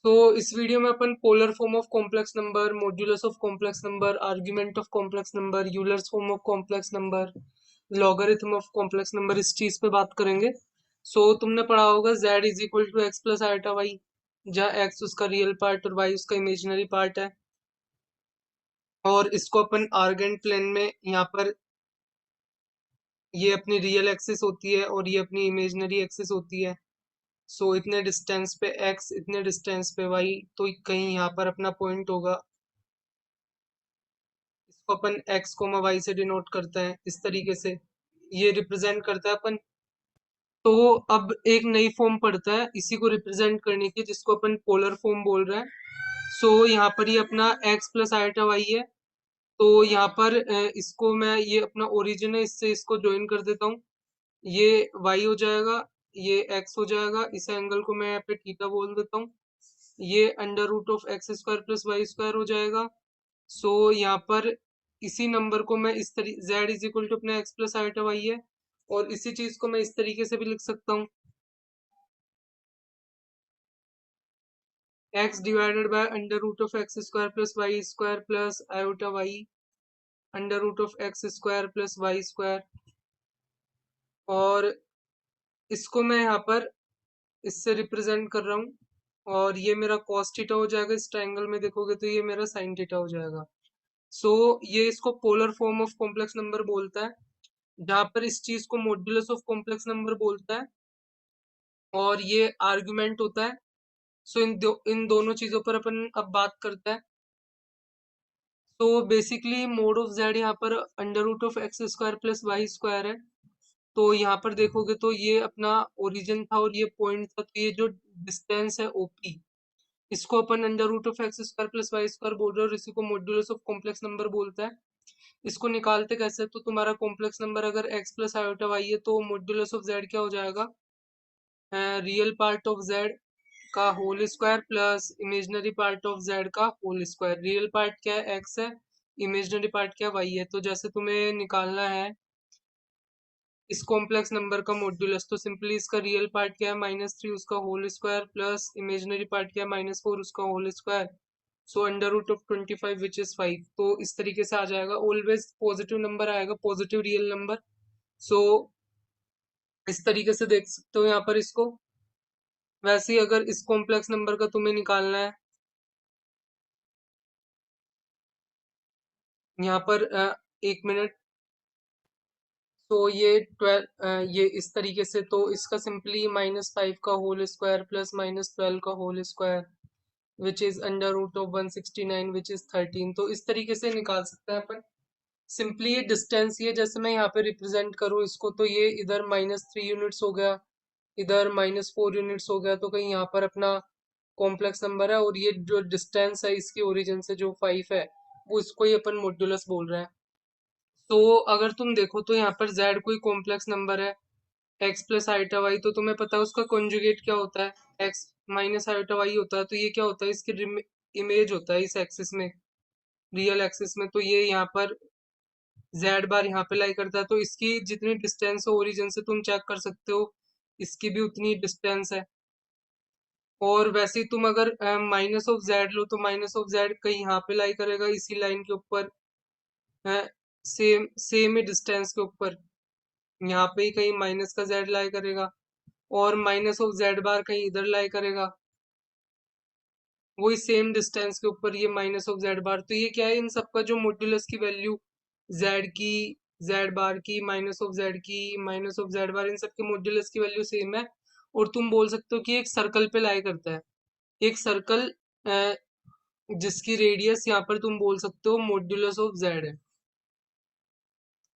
तो इस वीडियो में अपन polar form of complex number, modulus of complex number, argument of complex number, Euler's form of complex number, logarithm of complex number, इस चीज पे बात करेंगे। तुमने पढ़ा होगा z is equal to x plus iota y, जहाँ x उसका रियल पार्ट और y उसका इमेजिनरी पार्ट है। और इसको अपन आर्गेंट प्लेन में यहाँ पर ये अपनी रियल एक्सिस होती है और ये अपनी इमेजिनरी एक्सिस होती है। इतने डिस्टेंस पे x, इतने डिस्टेंस पे y, तो कहीं यहाँ पर अपना पॉइंट होगा। इसको अपन x कोमा वाई से डिनोट करते हैं इस तरीके से, ये रिप्रेजेंट करता है अपन। तो अब एक नई फॉर्म पड़ता है इसी को रिप्रेजेंट करने की, जिसको अपन पोलर फॉर्म बोल रहे हैं। यहाँ पर ये अपना x प्लस आइटा वाई है। तो यहाँ पर इसको मैं, ये अपना ओरिजिन है, इससे इसको ज्वाइन कर देता हूँ। ये y हो जाएगा, ये x हो जाएगा, इस एंगल को मैं यहाँ पे थीटा बोल देता हूँ। ये under root of x square plus Y square हो जाएगा। यहाँ पर इसी नंबर को मैं इस तरीके, z इज इक्वल टू अपना x प्लस आइटा वाई है, और इसी चीज को मैं इस तरीके से भी लिख सकता हूँ, x divided by under root of x square plus Y square plus iota Y under root of x square plus Y square. और इसको मैं यहाँ पर इससे रिप्रेजेंट कर रहा हूँ, और ये मेरा cos थीटा हो जाएगा। इस ट्रायंगल में देखोगे तो ये मेरा sin थीटा हो जाएगा। ये इसको polar form of complex number बोलता है, जहां पर इस चीज को मॉड्यूलस ऑफ कॉम्प्लेक्स नंबर बोलता है, और ये आर्गुमेंट होता है। इन दोनों चीजों पर अपन अब बात करते हैं। बेसिकली मोड ऑफ जेड यहाँ पर under root of x square plus Y square है। यहाँ पर देखोगे तो ये अपना ओरिजिन था और ये पॉइंट था, तो ये जो डिस्टेंस है ओपी, इसको अपन under root of x square plus Y square बोल रहे हैं, और इसी को मॉड्यूलस ऑफ कॉम्प्लेक्स नंबर बोलता है। इसको निकालते कैसे, तो तुम्हारा कॉम्प्लेक्स नंबर अगर एक्स प्लस आयोटा वाई है, तो मॉड्यूलस ऑफ जेड क्या हो जाएगा, रियल पार्ट ऑफ जेड का whole square plus imaginary part of Z का होल स्क्वायर। रियल पार्ट क्या है, एक्स है, इमेजिनरी पार्ट क्या वाई है। तो जैसे तुम्हें निकालना है इस कॉम्प्लेक्स नंबर का मॉड्यूलस, तो सिंपली इसका रियल पार्ट क्या है, -3 उसका whole square plus imaginary part क्या है, -4 उसका whole square. Under root of 25 which is 5। तो इस तरीके से आ जाएगा, ऑलवेज पॉजिटिव नंबर आएगा, पॉजिटिव रियल नंबर। सो इस तरीके से देख सकते हो यहाँ पर इसको। वैसे ही अगर इस कॉम्प्लेक्स नंबर का तुम्हें निकालना है, यहाँ पर एक मिनट। ये 12, ये इस तरीके से, तो इसका सिंपली -5 का होल स्क्वायर प्लस -12 का whole square which is under root of 169 which is 13। तो इस तरीके से निकाल सकते हैं अपन। सिंपली ये डिस्टेंस, ये जैसे मैं यहाँ पे रिप्रेजेंट करूँ इसको, तो ये इधर -3 यूनिट्स हो गया, इधर -4 यूनिट्स हो गया, तो कहीं यहाँ पर अपना कॉम्प्लेक्स नंबर है। और ये जो डिस्टेंस है इसकी ओरिजिन से जो 5 है, वो इसको ही अपन मॉड्यूलस बोल रहे हैं। अगर तुम देखो तो यहाँ पर z कोई कॉम्प्लेक्स नंबर है, x प्लस आइटा वाई, तो तुम्हें पता है उसका कॉन्जुगेट क्या होता है, x माइनस आइटा वाई होता है। तो ये क्या होता है, इसकी इमेज होता है इस एक्सिस में, रियल एक्सिस में। तो ये यहाँ पर z बार यहाँ पे लाई करता है, तो इसकी जितनी डिस्टेंस है ओरिजिन से तुम चेक कर सकते हो, इसकी भी उतनी डिस्टेंस है। और वैसे ही तुम अगर माइनस ऑफ जेड लो, तो माइनस ऑफ जेड कहीं यहाँ पे लाई करेगा इसी लाइन के ऊपर, सेम सेम ही डिस्टेंस के ऊपर, यहाँ पे ही कहीं माइनस का जेड लाई करेगा, और माइनस ऑफ जेड बार कहीं इधर लाई करेगा, वही सेम डिस्टेंस के ऊपर ये माइनस ऑफ जेड बार। तो ये क्या है, इन सबका जो मॉड्यूलस की वैल्यू, जेड की, जेड बार की, माइनस ऑफ जेड की, माइनस ऑफ जेड बार, इन सबके मॉड्यूलस की वैल्यू सेम है। और तुम बोल सकते हो कि एक सर्कल पे लाई करता है, एक सर्कल जिसकी रेडियस यहाँ पर तुम बोल सकते हो मॉड्यूलस ऑफ जेड है।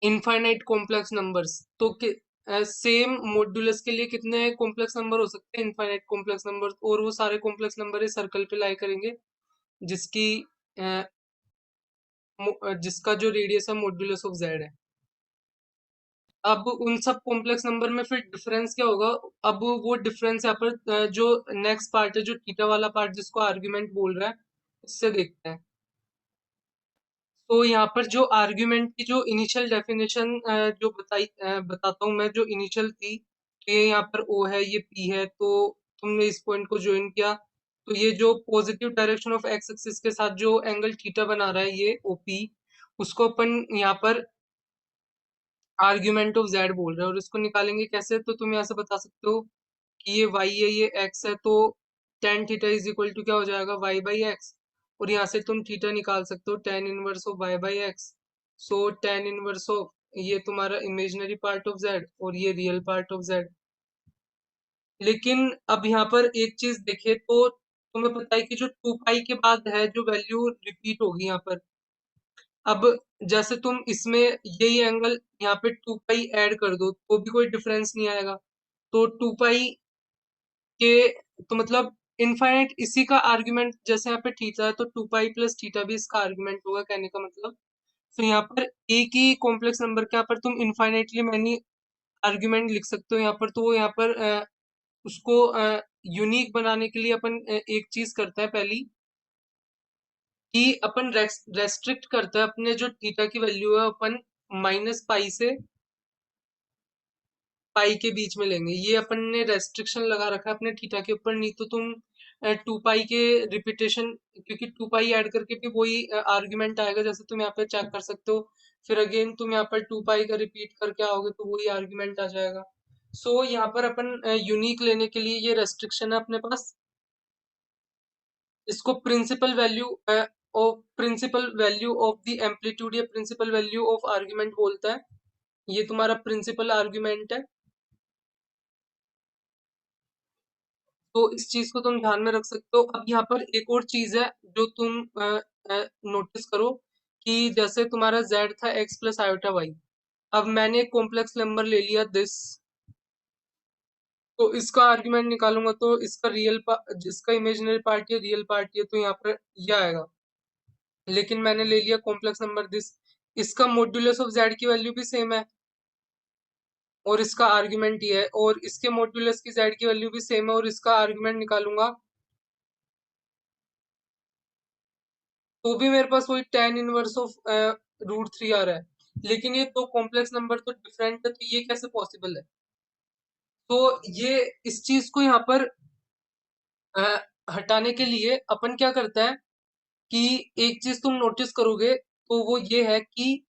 इनफाइनाइट कॉम्प्लेक्स नंबर्स, तो सेम मॉड्यूलस के लिए कितने कॉम्प्लेक्स नंबर हो सकते हैं, इनफाइनाइट कॉम्प्लेक्स नंबर, और वो सारे कॉम्प्लेक्स नंबर इस सर्कल पे लाई करेंगे, जिसकी जिसका जो रेडियस है मॉड्यूलस ऑफ जेड है। अब उन सब कॉम्प्लेक्स नंबर में फिर डिफरेंस क्या होगा, अब वो डिफरेंस यहाँ पर जो नेक्स्ट पार्ट है, जो थीटा वाला पार्ट जिसको आर्ग्यूमेंट बोल रहा है, उससे देखते हैं। यहाँ पर जो आर्ग्यूमेंट की जो इनिशियल डेफिनेशन जो बताता हूँ मैं, जो इनिशियल थी, तो ये यहाँ पर ओ है, ये पी है, तो तुमने इस पॉइंट को ज्वाइन किया, तो ये जो positive direction of x axis के साथ जो एंगल थीटा बना रहा है ये ओपी, उसको अपन यहाँ पर आर्ग्यूमेंट ऑफ जेड बोल रहे हैं। और इसको निकालेंगे कैसे, तो तुम यहाँ से बता सकते हो कि ये वाई है ये एक्स है, तो tan theta is equal to क्या हो जाएगा, वाई बाई एक्स। और यहाँ से तुम थीटा निकाल सकते हो tan inverse of Y by X. So tan inverse of ये तुम्हारा इमेजिनरी पार्ट ऑफ जेड और ये रियल पार्ट ऑफ जेड। लेकिन अब यहाँ पर एक चीज देखे तो तुम्हें पता है कि जो टू पाई के बाद है जो वैल्यू रिपीट होगी यहाँ पर। अब जैसे तुम इसमें यही एंगल यहाँ पे टू पाई ऐड कर दो तो भी कोई डिफरेंस नहीं आएगा। तो टू पाई के तो मतलब इनफाइनाइट इसी का आर्गुमेंट, जैसे यहाँ पे थीटा है तो टू पाई प्लस थीटा भी इसका आर्गुमेंट होगा, कहने का मतलब। तो यहाँ पर एक ही कॉम्प्लेक्स नंबर के यहाँ पर तुम इनफाइनाइटली मैनी आर्गुमेंट लिख सकते हो यहाँ पर। तो वो यहाँ पर उसको यूनिक बनाने के लिए अपन एक चीज करता है पहली, कि अपन रेस्ट्रिक्ट करते हैं अपने जो थीटा की वैल्यू है अपन माइनस पाई से पाई के बीच में लेंगे। ये अपन ने रेस्ट्रिक्शन लगा रखा है अपने थीटा के ऊपर, नहीं तो तुम टू पाई के रिपीटेशन, क्योंकि टू पाई ऐड करके भी वही आर्ग्यूमेंट आएगा, जैसे तुम यहाँ पे चेक कर सकते हो। फिर अगेन तुम यहाँ पर टू पाई का रिपीट करके आओगे तो वही आर्ग्यूमेंट आ जाएगा। सो यहाँ पर अपन यूनिक लेने के लिए ये रेस्ट्रिक्शन है अपने पास। इसको principal value of the amplitude या प्रिंसिपल वैल्यू ऑफ आर्ग्यूमेंट बोलता है। ये तुम्हारा प्रिंसिपल आर्ग्यूमेंट है। तो इस चीज को तुम ध्यान में रख सकते हो। अब यहाँ पर एक और चीज है जो तुम नोटिस करो, कि जैसे तुम्हारा z था x प्लस आयोटा वाई। अब मैंने एक कॉम्प्लेक्स नंबर ले लिया दिस, तो इसका आर्ग्यूमेंट निकालूंगा तो इसका जिसका इमेजिनरी पार्ट है रियल पार्ट है, तो यहाँ पर यह आएगा। लेकिन मैंने ले लिया कॉम्प्लेक्स नंबर दिस, इसका मॉड्यूलस ऑफ जेड की वैल्यू भी सेम है और इसका आर्ग्यूमेंट ये है, और इसके मॉड्यूलस की जेड की वैल्यू भी सेम है और इसका आर्ग्यूमेंट निकालूंगा तो भी मेरे पास वही tan inverse of root three आ रहा है। लेकिन ये दो कॉम्प्लेक्स नंबर तो डिफरेंट है, तो ये कैसे पॉसिबल है। तो ये इस चीज को यहाँ पर अ, हटाने के लिए अपन क्या करता है कि एक चीज तुम नोटिस करोगे तो वो ये है कि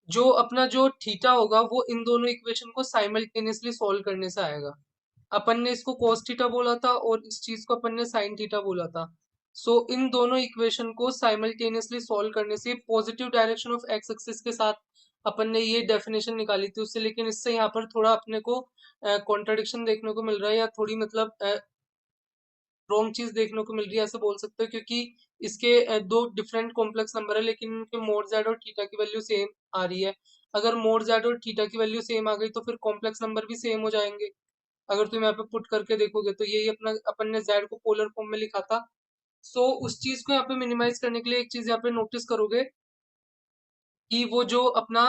जो अपना जो थीटा होगा वो इन दोनों इक्वेशन को साइमल्टेनियसली सॉल्व करने से आएगा। अपन ने इसको cos थीटा बोला था और इस चीज को अपन ने sin थीटा बोला था। सो इन दोनों इक्वेशन को साइमल्टेनियसली सॉल्व करने से positive direction of x axis के साथ अपन ने ये डेफिनेशन निकाली थी उससे। लेकिन इससे यहाँ पर थोड़ा अपने को कॉन्ट्रडिक्शन देखने को मिल रहा है, या थोड़ी मतलब रॉन्ग चीज देखने को मिल रही है ऐसे बोल सकते हो, क्योंकि इसके दो डिफरेंट कॉम्प्लेक्स नंबर है लेकिन इनके मोड जेड और थीटा की वैल्यू सेम आ रही है। अगर मोड जेड और थीटा की वैल्यू सेम आ गई तो फिर कॉम्प्लेक्स नंबर भी सेम हो जाएंगे। अगर तुम यहाँ पे पुट करके देखोगे तो यही अपना अपन ने जेड को पोलर फॉर्म में लिखा था। सो उस चीज को यहाँ पे मिनिमाइज करने के लिए एक चीज यहाँ पे नोटिस करोगे कि वो जो अपना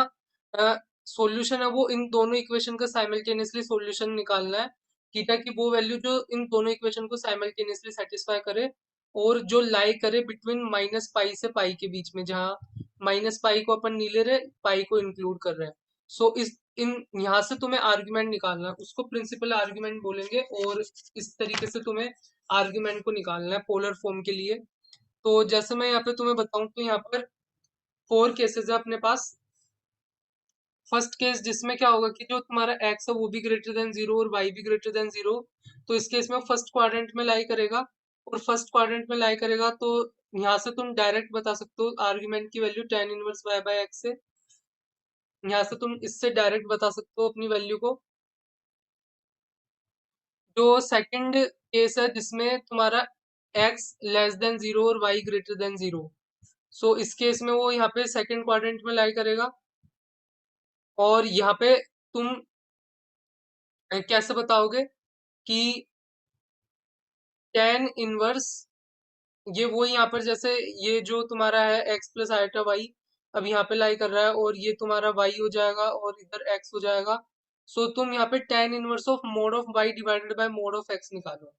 सॉल्यूशन है वो इन दोनों इक्वेशन का साइमल्टेनियसली सॉल्यूशन निकालना है। थीटा की वो वैल्यू जो इन दोनों इक्वेशन को साइमल्टेनियसली सेटिस्फाई करे और जो लाई करे बिटवीन माइनस पाई से पाई के बीच में, जहाँ माइनस पाई को अपन नहीं ले रहे, पाई को इंक्लूड कर रहे हैं। सो इस इन यहाँ से तुम्हें आर्ग्यूमेंट निकालना है, उसको प्रिंसिपल आर्ग्यूमेंट बोलेंगे। और इस तरीके से तुम्हें आर्ग्यूमेंट को निकालना है पोलर फॉर्म के लिए। तो जैसे मैं यहाँ पे तुम्हें बताऊं तो यहाँ पर फोर केसेस है अपने पास। फर्स्ट केस जिसमें क्या होगा कि जो तुम्हारा एक्स है वो भी ग्रेटर देन जीरो और वाई भी ग्रेटर देन जीरो, तो इस केस में फर्स्ट क्वाड्रेंट में लाई करेगा। और फर्स्ट क्वाड्रेंट में लाई करेगा तो यहाँ से तुम डायरेक्ट बता सकते हो आर्ग्यूमेंट की value tan inverse Y by X से। यहाँ से तुम इससे डायरेक्ट बता सकते हो अपनी वैल्यू को। जो सेकंड केस है जिसमें तुम्हारा एक्स लेस देन जीरो और वाई ग्रेटर देन जीरो, सो इस केस में वो यहाँ पे सेकंड क्वाड्रेंट में लाई करेगा। और यहाँ पे तुम कैसे बताओगे कि टेन इनवर्स ये वो यहाँ पर जैसे ये जो तुम्हारा है एक्स प्लस आइटा वाई अब यहाँ पे लाई कर रहा है और ये तुम्हारा वाई हो जाएगा और इधर एक्स हो जाएगा। सो तुम यहाँ पे tan inverse of mod of Y divided by mod of X निकालो।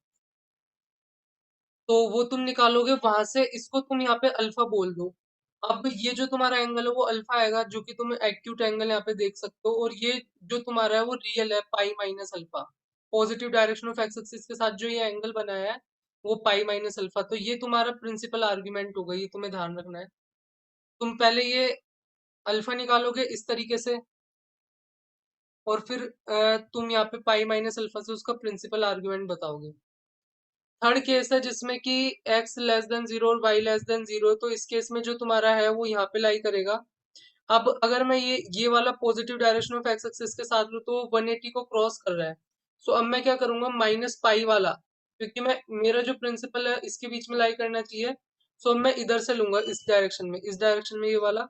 तो वो तुम निकालोगे वहां से, इसको तुम यहाँ पे अल्फा बोल दो। अब ये जो तुम्हारा एंगल है वो अल्फा आएगा, जो कि तुम एक्यूट एंगल यहाँ पे देख सकते हो। और ये जो तुम्हारा है वो रियल है pi minus alpha. Positive direction of x axis के साथ जो ये एंगल बनाया है वो पाई माइनस अल्फा। तो ये तुम्हारा प्रिंसिपल आर्ग्यूमेंट होगा, ये तुम्हें ध्यान रखना है। तुम पहले ये अल्फा निकालोगे इस तरीके से, और फिर तुम यहाँ पे पाई माइनस अल्फा से उसका प्रिंसिपल आर्ग्यूमेंट बताओगे। थर्ड केस है जिसमें कि x लेस देन जीरो और y लेस देन जीरो, तो इस केस में जो तुम्हारा है वो यहाँ पे लाई करेगा। अब अगर मैं ये वाला positive direction of x axis के साथ लूँ तो 180 को क्रॉस कर रहा है। सो अब मैं क्या करूंगा, माइनस पाई वाला, क्योंकि मैं मेरा जो प्रिंसिपल है इसके बीच में लाई करना चाहिए। सो अब मैं इधर से लूंगा, इस डायरेक्शन में ये वाला।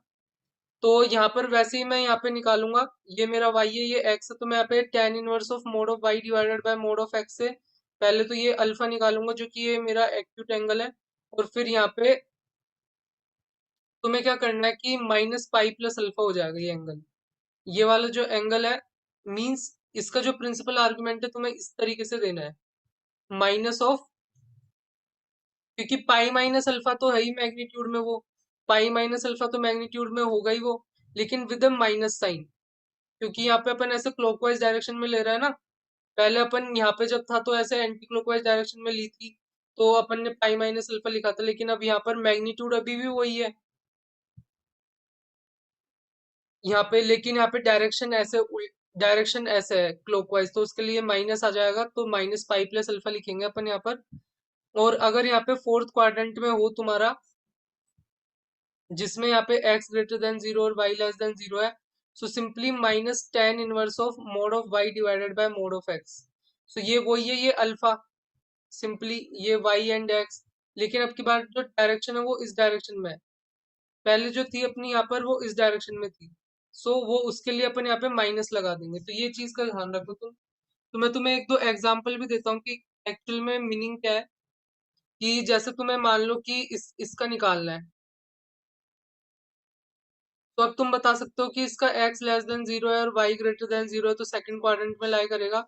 तो यहाँ पर वैसे ही मैं यहाँ पे निकालूंगा, ये मेरा y है, ये x है, तो मैं यहाँ पे tan inverse of mod of y divided by mod of x से पहले तो ये अल्फा निकालूंगा जो कि ये मेरा एक्यूट एंगल है। और फिर यहाँ पे तुम्हें क्या करना है कि माइनस पाई प्लस अल्फा हो जाएगा ये एंगल। ये वाला जो एंगल है, मींस इसका जो प्रिंसिपल आर्गुमेंट है तुम्हें इस तरीके से देना है, माइनस ऑफ, क्योंकि पाई माइनस अल्फा तो है ही मैग्नीट्यूड में, वो पाई माइनस अल्फा तो मैग्नीट्यूड में होगा ही वो, लेकिन विद अ माइनस साइन, क्योंकि यहाँ पे अपन ऐसे क्लॉकवाइज डायरेक्शन में ले रहे हैं ना। पहले अपन यहाँ पे जब था तो ऐसे एंटी क्लॉकवाइज डायरेक्शन में ली थी, तो अपन ने पाई माइनस अल्फा लिखा था, लेकिन अब यहाँ पर मैग्नीट्यूड अभी भी वही है यहाँ पे, लेकिन यहाँ पे डायरेक्शन ऐसे है क्लॉकवाइज, तो उसके लिए माइनस आ जाएगा, तो माइनस पाई प्लस अल्फा लिखेंगे अपन यहाँ पर। और अगर यहाँ पे फोर्थ क्वाड्रेंट में हो तुम्हारा, जिसमें यहाँ पे x ग्रेटर देन जीरो और y लेस देन जीरो है, so simply minus ten inverse of mod of y divided by mod of x। सो ये वही है, ये अल्फा, सिंपली ये y एंड x। लेकिन अब की बार जो डायरेक्शन है वो इस डायरेक्शन में है, पहले जो थी अपनी यहाँ पर वो इस डायरेक्शन में थी। सो वो उसके लिए अपन यहाँ पे माइनस लगा देंगे, तो ये चीज का ध्यान रखो तुम। तो मैं तुम्हें एक दो एग्जांपल भी देता हूँ कि एक्चुअल में मीनिंग क्या है। कि जैसे तुम्हें मान लो कि इसका निकालना है, तो अब तुम बता सकते हो कि इसका x लेस देन जीरो है और y ग्रेटर देन जीरो है, तो सेकंड क्वाड्रेंट में लाई करेगा।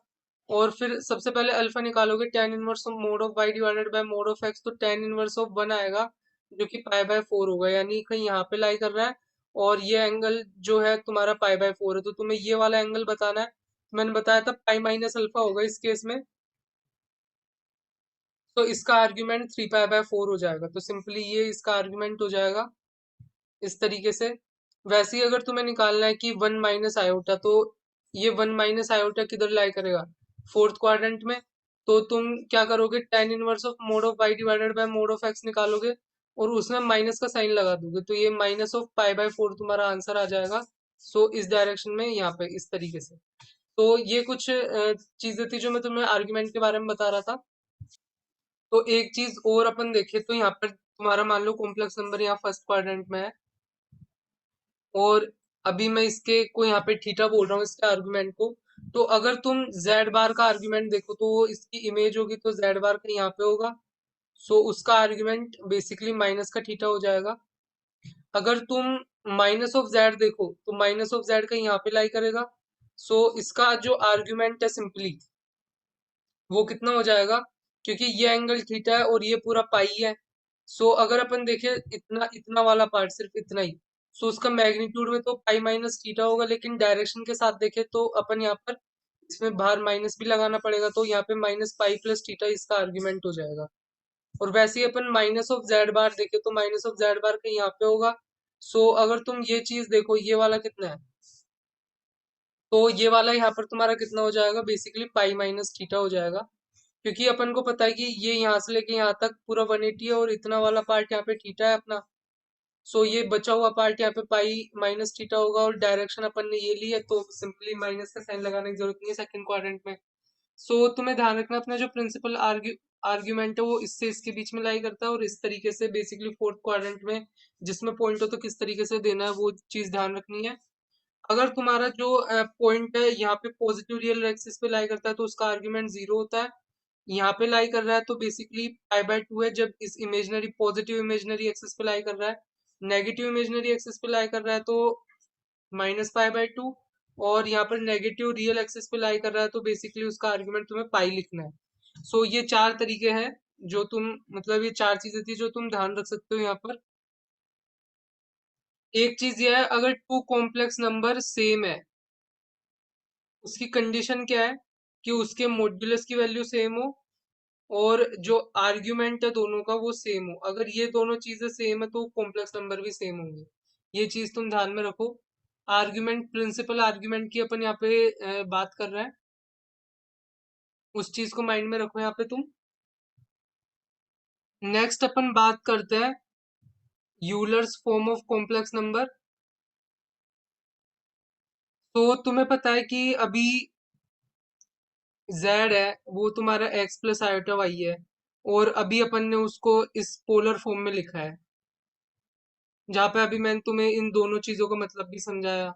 और फिर सबसे पहले अल्फा निकालोगे, ten inverse of mod of y divided by mod of x, तो टेन इनवर्स ऑफ वन आएगा जो कि पाई बाय फोर होगा, यानी कहीं यहाँ पे लाई कर रहा है। और ये एंगल जो है तुम्हारा पाई बाय फोर है, तो तुम्हें ये वाला एंगल बताना है। तो मैंने बताया था पाई माइनस अल्फा होगा इस केस में, तो इसका argument three pi by four हो जाएगा, तो सिंपली ये इसका आर्ग्यूमेंट हो जाएगा इस तरीके से। वैसे ही अगर तुम्हें निकालना है कि वन माइनस आयोटा, तो ये वन माइनस आयोटा किधर लाई करेगा, फोर्थ क्वाड्रेंट में। तो तुम क्या करोगे, tan inverse of mod of Y divided by mod of X निकालोगे, और उसमें माइनस का साइन लगा दोगे, तो ये minus of pi by four तुम्हारा आंसर आ जाएगा। सो इस डायरेक्शन में यहाँ पे इस तरीके से। तो ये कुछ चीजें थी जो मैं तुम्हें आर्ग्यूमेंट के बारे में बता रहा था। तो एक चीज और अपन देखें तो यहाँ पर तुम्हारा मान लो कॉम्प्लेक्स नंबर यहाँ फर्स्ट क्वाड्रेंट में है, और अभी मैं इसके को यहाँ पे थीटा बोल रहा हूँ इसके आर्गुमेंट को। तो अगर तुम जेड बार का आर्गुमेंट देखो तो वो इसकी इमेज होगी, तो जेड बार का यहाँ पे होगा। सो उसका आर्गुमेंट बेसिकली माइनस का थीटा हो जाएगा। अगर तुम माइनस ऑफ जेड देखो तो माइनस ऑफ जेड का यहाँ पे लाई करेगा। सो इसका जो आर्गुमेंट है सिंपली वो कितना हो जाएगा, क्योंकि ये एंगल थीटा है और ये पूरा पाई है। सो अगर अपन देखें इतना इतना वाला पार्ट, सिर्फ इतना ही, सो उसका मैग्नीट्यूड में तो पाई माइनस थीटा होगा, लेकिन डायरेक्शन के साथ देखें तो अपन यहाँ पर इसमें बाहर माइनस भी लगाना पड़ेगा, तो यहाँ पे माइनस पाई प्लस थीटा इसका आर्ग्यूमेंट हो जाएगा। और वैसे ही अपन माइनस ऑफ जेड बार देखे तो माइनस ऑफ जेड बार का यहाँ पे होगा। सो अगर तुम ये चीज देखो, ये वाला कितना है, तो ये वाला यहाँ पर तुम्हारा कितना हो जाएगा, बेसिकली पाई माइनस थीटा हो जाएगा। क्योंकि अपन को पता है कि ये यहाँ से लेके यहाँ तक पूरा 180 है, और इतना वाला पार्ट यहाँ पे थीटा है अपना। सो ये बचा हुआ पार्ट यहाँ पे पाई माइनस थीटा होगा, और डायरेक्शन अपन ने ये ली है, तो सिंपली माइनस का साइन लगाने की जरूरत नहीं है सेकंड क्वाड्रेंट में। सो तुम्हें ध्यान रखना अपना जो प्रिंसिपल आर्ग्यूमेंट है वो इससे इसके बीच में लाई करता है, और इस तरीके से बेसिकली फोर्थ क्वाड्रेंट में जिसमें पॉइंट हो तो किस तरीके से देना है वो चीज ध्यान रखनी है। अगर तुम्हारा जो पॉइंट है यहाँ पे पॉजिटिव रियल एक्सिस पे लाई करता है तो उसका आर्ग्यूमेंट जीरो होता है। यहाँ पे लाई कर रहा है तो बेसिकली पाई बाय टू है, जब इस इमेजनरी पॉजिटिव इमेजनरी एक्सिस पे लाई कर रहा है। नेगेटिव इमेजनरी एक्सिस पे लाई कर रहा है तो माइनस पाई बाय टू। और यहाँ पर नेगेटिव रियल एक्सिस पे लाई कर रहा है तो बेसिकली उसका आर्ग्यूमेंट तुम्हें पाई लिखना है। सो ये चार तरीके हैं जो तुम, मतलब ये चार चीजें थी जो तुम ध्यान रख सकते हो यहाँ पर। एक चीज ये है, अगर टू कॉम्प्लेक्स नंबर सेम है, उसकी कंडीशन क्या है, कि उसके मॉड्यूलस की वैल्यू सेम हो और जो आर्ग्यूमेंट है दोनों का वो सेम हो। अगर ये दोनों चीजें सेम है तो कॉम्प्लेक्स नंबर भी सेम होंगे। ये चीज तुम ध्यान में रखो। आर्ग्यूमेंट, प्रिंसिपल आर्ग्यूमेंट की अपन यहाँ पे बात कर रहे हैं, उस चीज को माइंड में रखो यहाँ पे तुम। नेक्स्ट अपन बात करते हैं Euler's form of complex number. तो तुम्हें पता है कि अभी z है वो तुम्हारा x प्लस आयोटा y है, और अभी अपन ने उसको इस पोलर फॉर्म में लिखा है, जहाँ पे अभी मैंने तुम्हें इन दोनों चीजों का मतलब भी समझाया।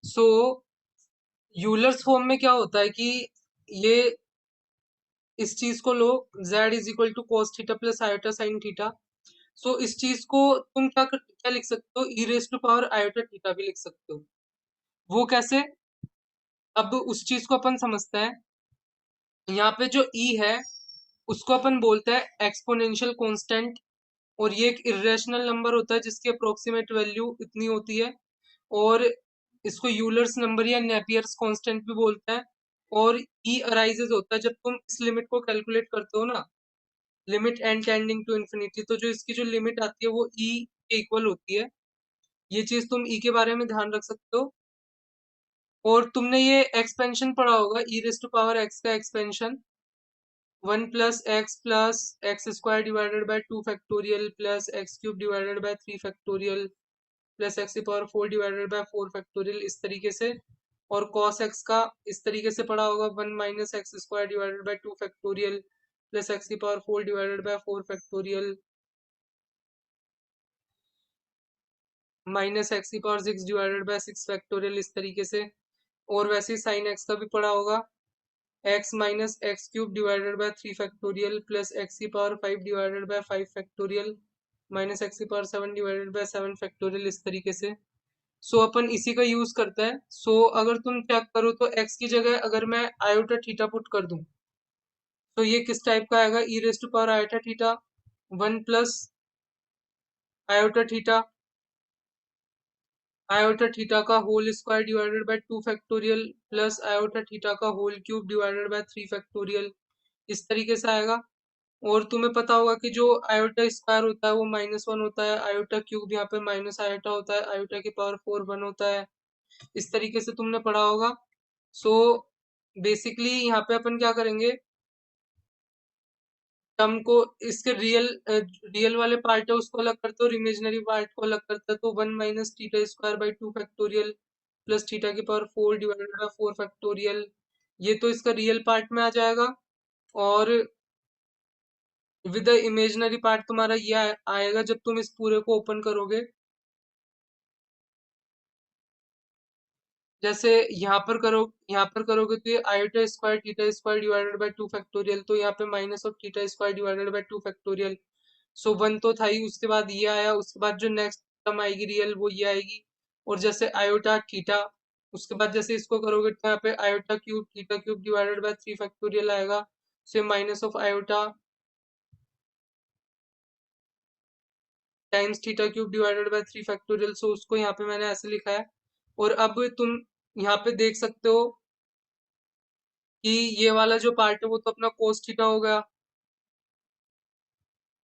सो यूलर्स फॉर्म में क्या होता है कि ये इस चीज को लो, z is equal to cos theta plus iota sine theta. So इस चीज को तुम क्या लिख सकते हो, e raise to power iota theta भी लिख सकते हो। वो कैसे? अब उस चीज को अपन समझते हैं। यहाँ पे जो e है उसको अपन बोलते हैं एक्सपोनेंशियल कांस्टेंट, और ये एक इरेशनल नंबर होता है जिसकी अप्रोक्सीमेट वैल्यू इतनी होती है, और इसको यूलर्स नंबर या नेपियर्स कांस्टेंट भी बोलते हैं। और ई अराइजेज होता है जब तुम इस लिमिट को कैलकुलेट करते हो ना, limit N tending to infinity, तो जो इसकी जो लिमिट आती है वो ई के इक्वल होती है। ये चीज तुम ई के बारे में ध्यान रख सकते हो। और तुमने ये एक्सपेंशन पढ़ा होगा, ई रेस टू पावर एक्स का expansion, 1 + x divided by 2 factorial plus x cube divided by 3 factorial plus x की पावर 4 डिवाइडेड बाय 4 फैक्टोरियल, इस तरीके से। और cos x का इस तरीके से पढ़ा होगा, 1 - x² divided by 2 factorial plus x की power 4 divided by 4 factorial minus x की पावर 6 डिवाइडेड बाय 6 फैक्टोरियल, इस तरीके से। और वैसे ही साइन x का भी पढ़ा होगा, x - x³ divided by 3 factorial plus x की power 5 divided by 5 factorial minus x की पावर 7 डिवाइडेड बाय 7 फैक्टोरियल, इस तरीके से। सो अपन इसी का यूज करते हैं। सो अगर तुम चेक करो तो x की जगह अगर मैं आयोटा थीटा पुट कर दूं, तो ये किस टाइप का आएगा, e raise to power iota theta 1 plus iota theta, iota theta का whole square divided by 2 factorial plus iota theta का whole cube divided by 3 factorial, इस तरीके से आएगा। और तुम्हें पता होगा कि जो आयोटा स्क्वायर होता है वो -1 होता है, आयोटा क्यूब यहाँ पे माइनस आयोटा होता है, आयोटा की पावर 4 1 होता है, इस तरीके से तुमने पढ़ा होगा। सो बेसिकली यहाँ पे अपन क्या करेंगे, टर्म को, इसके रियल वाले पार्ट है उसको अलग करते हो और इमेजिनरी पार्ट को अलग करते हो, तो 1 - θ² बाई 2 फैक्टोरियल प्लस थीटा की पावर 4 डिवाइडेड बाय 4 फैक्टोरियल, ये तो इसका रियल पार्ट में आ जाएगा। और विद द इमेजिनरी पार्ट तुम्हारा ये आएगा जब तुम इस पूरे को ओपन करोगे। जैसे यहाँ पर करोगे तो ये iota square theta square divided by 2 factorial, तो यहाँ पे minus of theta square divided by 2 factorial. So 1 तो था ही, उसके बाद ये आया, उसके बाद जो नेक्स्ट टर्म आएगी रियल वो ये आएगी। और जैसे आयोटा थीटा, उसके बाद जैसे इसको करोगे तो यहाँ पे iota cube theta cube divided by 3 factorial आएगा। So minus of iota times theta cube divided by 3 factorial, so उसको यहाँ पे मैंने ऐसे लिखा है। और अब तुम यहाँ पे देख सकते हो कि ये वाला जो पार्ट है वो तो अपना कोस थीटा हो गया,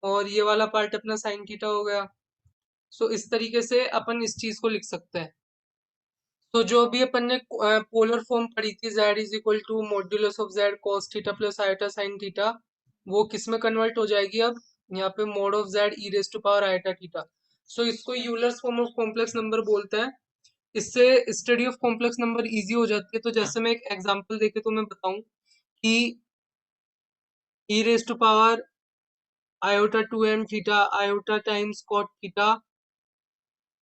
और ये वाला पार्ट अपना साइन थीटा हो गया। सो इस तरीके से अपन इस चीज को लिख सकते हैं। तो जो अभी अपन ने पोलर फॉर्म पढ़ी थी, z is equal to modulus of z cos theta plus iota sine theta, वो किस में कन्वर्ट हो जाएगी अब, यहाँ पे mod of z e raise to power iota theta. So इसको Euler's form of complex number बोलते हैं। इससे study of complex number easy हो जाती है। तो जैसे मैं एक एग्जांपल देके तुम्हें बताऊं कि e raise to power iota 2m theta iota times cot theta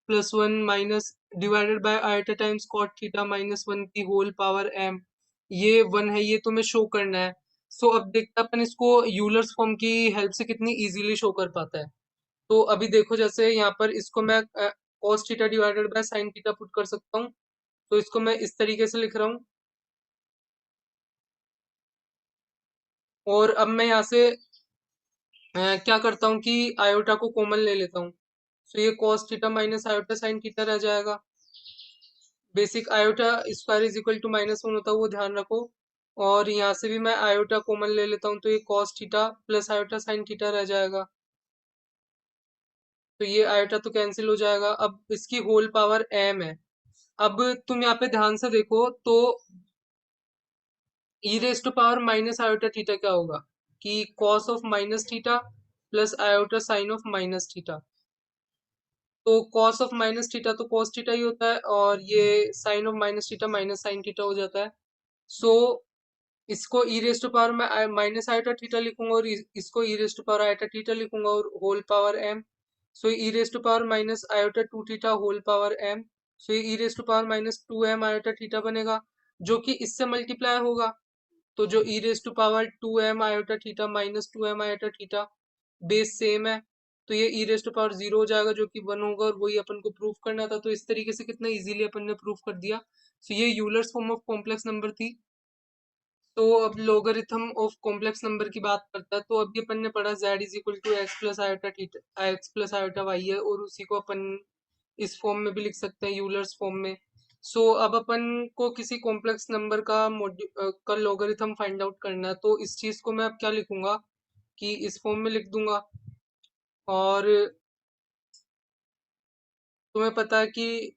plus 1 minus divided by iota times cot theta -1 की होल पावर m, ये 1 है, ये तुम्हें शो करना है। सो अब देखते हैं अपन इसको यूलर्स फॉर्म की हेल्प से कितनी इजीली शो कर पाता है। तो अभी देखो, जैसे यहाँ पर इसको मैं cos theta divided by sine theta put कर सकता हूँ, तो इसको मैं इस तरीके से लिख रहा हूँ। और अब मैं यहाँ से क्या करता हूँ कि आयोटा को कॉमन ले लेता हूँ, तो ये cos theta minus iota sine theta रह जाएगा। Basic iota square is equal to -1 होता है, वो ध्यान रखो। और यहाँ से भी मैं आयोटा कॉमन ले लेता हूँ, तो ये cos theta plus iota sine theta रह जाएगा। तो ये आयोटा तो कैंसिल हो जाएगा। अब इसकी होल पावर m है। अब तुम यहाँ पे ध्यान से देखो तो e raise to power minus iota theta क्या होगा, कि cos of minus theta plus iota sine of minus theta. तो कॉस ऑफ माइनस थीटा तो कॉस थीटा ही होता है, और ये sine of minus theta minus sine theta हो जाता है। सो इसको ई रेस टू पावर में माइनस आयोटा थीटा लिखूंगा, और इसको e raise to power iota theta लिखूंगा, और whole power m। So e raise to power minus iota two theta whole power m। So ये e raise to power minus two m iota theta बनेगा, जो कि इससे multiply होगा। तो जो e raise to power two m iota theta minus two m iota theta, base same है, तो ये e raise to power zero हो जाएगा, जो कि वन होगा, और वही अपन को प्रूफ करना था। तो इस तरीके से कितना इजीली अपन ने प्रूफ कर दिया। तो ये Euler's form of complex number थी। तो अब लोगरिथम ऑफ कॉम्प्लेक्स नंबर की बात करता है, तो अभी अपन ने पढ़ा z is equal to x plus iota theta X plus iota Y है, और उसी को अपन इस फॉर्म में भी लिख सकते हैं, यूलर्स फॉर्म में। सो अब अपन को किसी कॉम्प्लेक्स नंबर का का लोगरिथम फाइंड आउट करना है, तो इस चीज को मैं अब क्या लिखूंगा, कि इस फॉर्म में लिख दूंगा। और तुम्हें पता है कि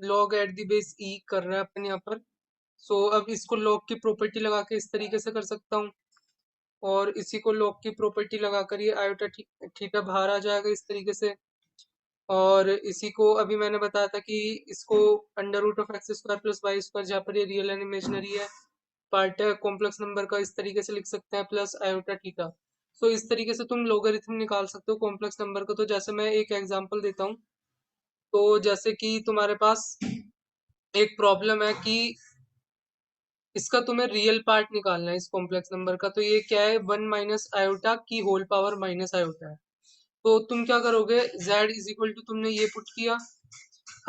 लॉग एट द बेस ई कर रहा है अपन यहाँ पर। सो अब इसको लॉग की प्रॉपर्टी लगा के इस तरीके से कर सकता हूँ, और इसी को लॉग की प्रॉपर्टी लगाकर ये आयोटा थीटा बाहर आ जाएगा इस तरीके से। और इसी को अभी मैंने बताया था कि इसको under root of x square plus Y square, जहाँ पर ये रियल एंड इमेजनरी है पार्ट है कॉम्प्लेक्स नंबर का, इस तरीके से लिख सकते हैं, प्लस आयोटा थीटा। सो इस तरीके से तुम लोगरिथम निकाल सकते हो कॉम्प्लेक्स नंबर का। तो जैसे मैं एक एग्जांपल देता हूँ, तो जैसे कि तुम्हारे पास एक प्रॉब्लम है कि इसका तुम्हें रियल पार्ट निकालना है इस कॉम्प्लेक्स नंबर का। तो ये क्या है, वन माइनस आयोटा की होल पावर माइनस आयोटा है। तो तुम क्या करोगे, z इज इक्वल टू तुमने ये पुट किया।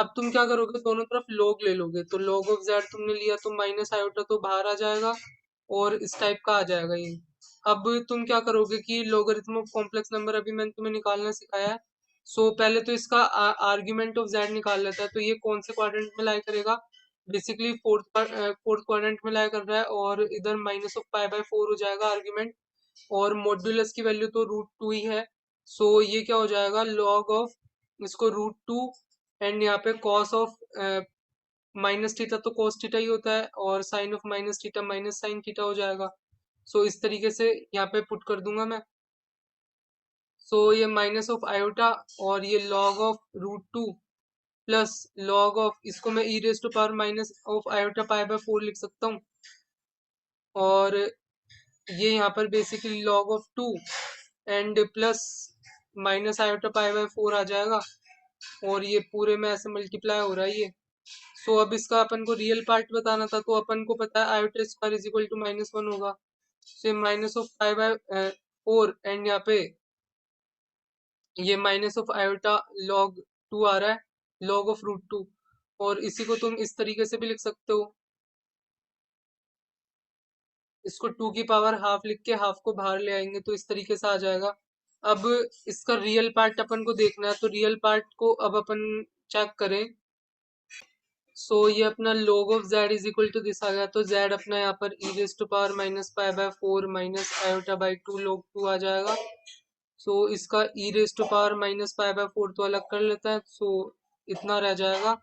अब तुम क्या करोगे, दोनों तरफ log ले लोगे, तो log ऑफ z तुमने लिया, तो माइनस आयोटा तो बाहर आ जाएगा, और इस टाइप का आ जाएगा ये। अब तुम क्या करोगे कि लोगरिथम ऑफ कॉम्प्लेक्स नंबर अभी मैंने तुम्हें निकालना सिखाया है। सो पहले तो इसका आर्ग्यूमेंट ऑफ z निकाल लेता है, तो ये कौन से क्वाड्रेंट में लाई करेगा, बेसिकली फोर्थ क्वाड्रेंट में लाई कर रहा है, और इधर minus of pi by four हो जाएगा आर्ग्यूमेंट, और मॉड्यूलस की वैल्यू तो रूट टू ही है। सो ये क्या हो जाएगा, लॉग ऑफ इसको रूट टू, एंड यहाँ पे कॉस ऑफ माइनस थीटा तो कॉस थीटा ही होता है, और sine of minus theta minus sine theta हो जाएगा। सो इस तरीके से यहाँ पे पुट कर दूंगा मैं। सो ये माइनस ऑफ आयोटा, और ये log of root two plus log of, इसको मैं e raise to power minus of iota pi by four लिख सकता हूँ, और ये यहाँ पर basically log of two and plus minus iota pi by four आ जाएगा, और ये पूरे में ऐसे मल्टीप्लाई हो रहा है ये। सो अब इसका अपन को रियल पार्ट बताना था, तो अपन को पता है iota square is equal to minus one होगा। So minus of pi by four, and यहाँ पे ये minus of iota log two आ रहा है, लॉग ऑफ रूट टू। और इसी को तुम इस तरीके से भी लिख सकते हो, इसको टू की पावर हाफ लिख के हाफ को बाहर ले आएंगे, तो इस तरीके से आ जाएगा। अब इसका रियल पार्ट अपन को देखना है, तो रियल पार्ट को अब अपन चेक करें। सो ये अपना log of z is equal to this आ गया, तो z अपना यहाँ पर e raise to power minus pi by four minus iota by two log two आ जाएगा। सो इसका e raise to power minus pi by four तो अलग कर लेता है, सो इतना रह जाएगा।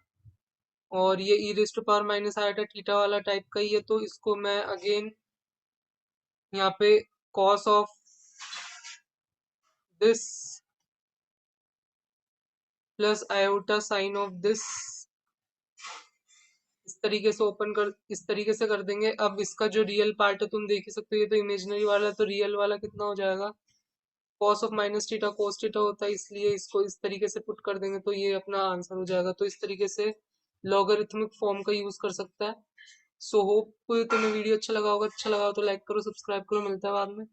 और ये e raise to power minus iota theta वाला टाइप का ही है, तो इसको मैं अगेन यहाँ पे cos of this plus iota sine of this, इस तरीके से कर देंगे। अब इसका जो रियल पार्ट है तुम देख ही सकते हो, ये तो इमेजिनरी वाला है, तो रियल वाला कितना हो जाएगा, cos of minus theta cos theta होता है, इसलिए इसको इस तरीके से पुट कर देंगे, तो ये अपना आंसर हो जाएगा। तो इस तरीके से लॉगरिथमिक फॉर्म का यूज कर सकता है। सो होप तुम्हें वीडियो अच्छा लगा होगा, अच्छा लगा हो तो लाइक करो, सब्सक्राइब करो, मिलता है बाद में।